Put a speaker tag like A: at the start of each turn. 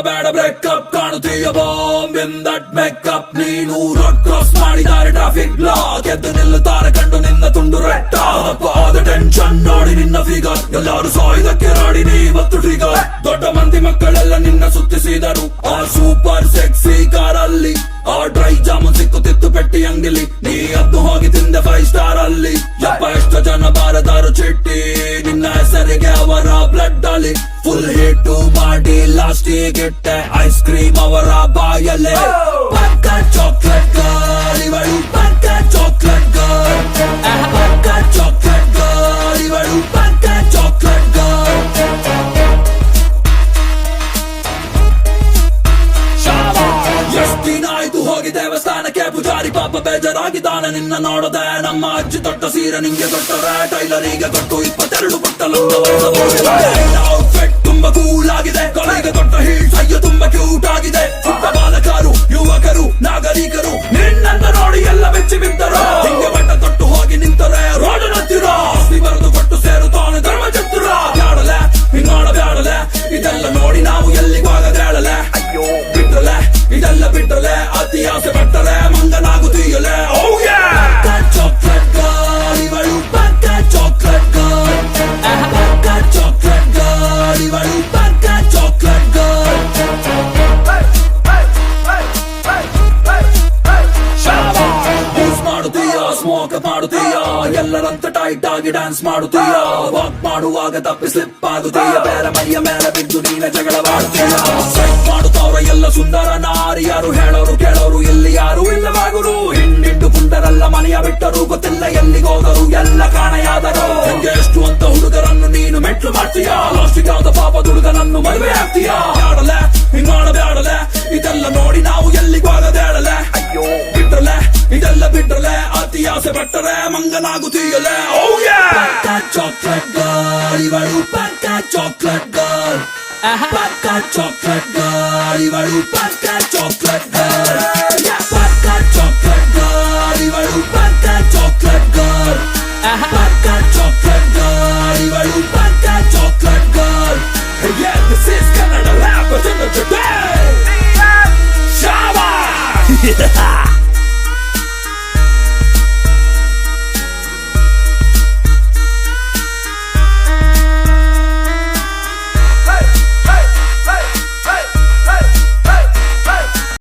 A: ಬೇಡ ಬ್ರೇಕಪ್ ಕಾಣುತ್ತೀಯ bomb in that makeup ನೀನು ರೋಡ್ ಕ್ರಾಸ್ ಮಾಡಿದ್ದಾರೆ ಟ್ರಾಫಿಕ್ ಬ್ಲಾಕ್ ಎದ್ದು ನಿಲ್ಲುತ್ತಾರೆ ಕಂಡು ನಿನ್ನ ತುಂಡು ರೆಟ್ಟ ಆದ ಟೆನ್ಷನ್ ನೋಡಿ ನಿನ್ನ ಫಿಗರ್ ಎಲ್ಲರೂ ಸಾಯುವುದಕ್ಕೆ ರಾಡಿ ನೀವತ್ತು ಟ್ರಿಗರ್ ದೊಡ್ಡ ಮಂದಿ ಮಕ್ಕಳೆಲ್ಲ ನಿನ್ನ ಸುತ್ತಿಸಿದರು ಆ ಸೂಪರ್ ಸೆಕ್ಸಿ ಕಾರಲ್ಲಿ ಆ ಡ್ರೈ ಜಾಮೂನ್ ಸಿಕ್ಕುತ್ತಿತ್ತು ಪೆಟ್ಟಿ ಅಂಗಡಿಲಿ ನೀ ಅದ್ದು ಹೋಗಿ ತಿಂದೆ 5 ಸ್ಟಾರ್ ಅಲ್ಲಿ ಯಪ್ಪ ಎಷ್ಟು ಜನ ಬಾರದಾರು ಚಿಟ್ಟಿ ನಿನ್ನ ಹೆಸರಿಗೆ ಅವರ ಬ್ಲಡ್ ಅಲ್ಲಿ ಫುಲ್ ಹಿಟ್ಟು ಮಾಡಿ ಲಾಸ್ಟಿಗೆ ಇಟ್ಟೆ ಐಸ್ ಕ್ರೀಮ್ ಅವರ ಬಾಯಲ್ಲೇ ಪಕ್ಕ ಚಾಕ್ಲೇಟ್ ಗರ್ಲ್ ಇವಳು ಪಕ್ಕ ಚಾಕ್ಲೇಟ್ ಗರ್ಲ್ ಪಕ್ಕ ಚಾಕ್ಲೇಟ್ ಗರ್ಲ್ ಇವಳು ಪಕ್ಕ ಚಾಕ್ಲೇಟ್ ಗರ್ಲ್ ಎಷ್ಟಿನಾಯ್ತು ಹೋಗಿ ದೇವಸ್ಥಾನಕ್ಕೆ ಪೂಜಾರಿ ಪಾಪ ಬೇಜಾರಾಗಿದ್ದಾನೆ ನಿನ್ನ ನೋಡದೆ ನಮ್ಮ ಅಜ್ಜಿ ತೊಟ್ಟ ಸೀರೆ ನಿಂಗೆ ತೊಟ್ಟರೆ ಟೈಲರಿಗೆ ಕೊಟ್ಟು 22 ಪಟ್ಟ ಔಟ್ಫಿಟ್ ತುಂಬಾ ಕೂಲ್ ಆಗಿದೆ ಕೊಲೆಗೆ ತೊಟ್ಟ ಹೀಲ್ಸ್ ಅಯ್ಯೋ ತುಂಬಾ ಕ್ಯೂಟ್ ಆಗಿದೆ ಪುಟ್ಟ ಬಾಲಕರು ಯುವಕರು ನಾಗರಿಕರು ನಿನ್ನನ್ನ ನೋಡಿ ಎಲ್ಲ ಬೆಚ್ಚಿ ಬಿದ್ದರು ಹಿಂಗೆ ಬಟ್ಟ ತೊಟ್ಟು ಹೋಗಿ ನಿಂತರೆ ರೋಡ್ ನತ್ತಿರೋ ಆಸ್ತಿ ಬರೆದು ಕೊಟ್ಟು ಸೇರುತ್ತಾನೆ ಧರ್ಮ ಚತುರ ಬ್ಯಾಡಲೆ ಹಿಂಗಾಡ ಬ್ಯಾಡಲೆ ಇದೆಲ್ಲ ನೋಡಿ ನಾವು ಎಲ್ಲಿಗೂ ಆಗದೇಳಲೆ ಅಯ್ಯೋ ಬಿಟ್ರಲೆ ಇದೆಲ್ಲ ಬಿಟ್ರಲೆ ಅತಿ ಆಸೆ ಪಟ್ಟರೆ ಮಂಗನಾಗುತ್ತೀಯಲೆ ಪಕ್ಕ ಚಾಕ್ಲೇಟ್ ಗರ್ಲ್ ಇವಳು ಪಕ್ಕ ಚಾಕ್ಲೇಟ್ ಗರ್ಲ್ ಪಕ್ಕ ಚಾಕ್ಲೇಟ್ ಗರ್ಲ್ ಇವಳು ಪಕ್ಕ ಚಾಕ್ಲೇಟ್ ಗರ್ಲ್ ಯೂಸ್ ಮಾಡುತ್ತೀಯ ಸ್ಮೋಕ್ ಮಾಡುತ್ತೀಯ ಎಲ್ಲರಂತ ಟೈಟ್ ಆಗಿ ಡ್ಯಾನ್ಸ್ ಮಾಡುತ್ತೀಯ ವಾಕ್ ಮಾಡುವಾಗ ತಪ್ಪಿ ಸ್ಲಿಪ್ ಆಗುತ್ತೀಯ ಬೇರೆ ಮೈಯ ಮೇಲೆ ಬಿದ್ದು ನೀನ ಜಗಳವಾಡುತ್ತೀಯ ಸೈಟ್ ಮಾಡುತ್ತವ್ರ ಎಲ್ಲ ಸುಂದರ ನಾರಿಯರು ಹೇಳೋರು ಕೇಳೋರು ಇಲ್ಲಿ ಯಾರು ಇಲ್ಲವಾಗುರು ಹಿಂಡಿಂಡು ಪುಂಡರೆಲ್ಲ ಮನೆಯ ಬಿಟ್ಟರು ಗೊತ್ತಿಲ್ಲ ಎಲ್ಲಿಗೋದರು ಎಲ್ಲ ಕಾಣೆಯಾದರು ಹೆಂಗೆ ಎಷ್ಟು ಅಂತ ಹುಡುಗರನ್ನು ನೀನು ಮೆಟ್ಲು ಮಾಡ್ತೀಯ ಲಾಸ್ಟಿಗೆ ಯಾವ್ದ ಪಾಪ ಹುಡುಗನನ್ನು ಮದುವೆ ಆಗ್ತೀಯ ಬ್ಯಾಡಲೆ ಹಿಂಗಾಡ ಬ್ಯಾಡಲೆ ಇದೆಲ್ಲ ನೋಡಿ ನಾವು ಎಲ್ಲಿಗೂ ಆಗದೇಳಲೆ ಅಯ್ಯೋ ಬಿಟ್ರಲೆ ಇದೆಲ್ಲ ಬಿಟ್ರಲೆ ಅತಿ ಆಸೆ ಪಟ್ಟರೆ ಮಂಗನಾಗುತ್ತೀಯಲೆ ಪಕ್ಕ ಚಾಕ್ಲೇಟ್ ಗರ್ಲ್ ಇವಳು ಪಕ್ಕ ಚಾಕ್ಲೇಟ್ ಗರ್ಲ್ ಪಕ್ಕ ಚಾಕ್ಲೇಟ್ ಗರ್ಲ್ ಇವಳು ಪಕ್ಕ ಚಾಕ್ಲೇಟ್ ಗರ್ಲ್ ಪಕ್ಕ ಚಾಕ್ಲೇಟ್ ಗರ್ಲ್ ಇವಳು ಪಕ್ಕ ಚಾಕ್ಲೇಟ್ ಗರ್ಲ್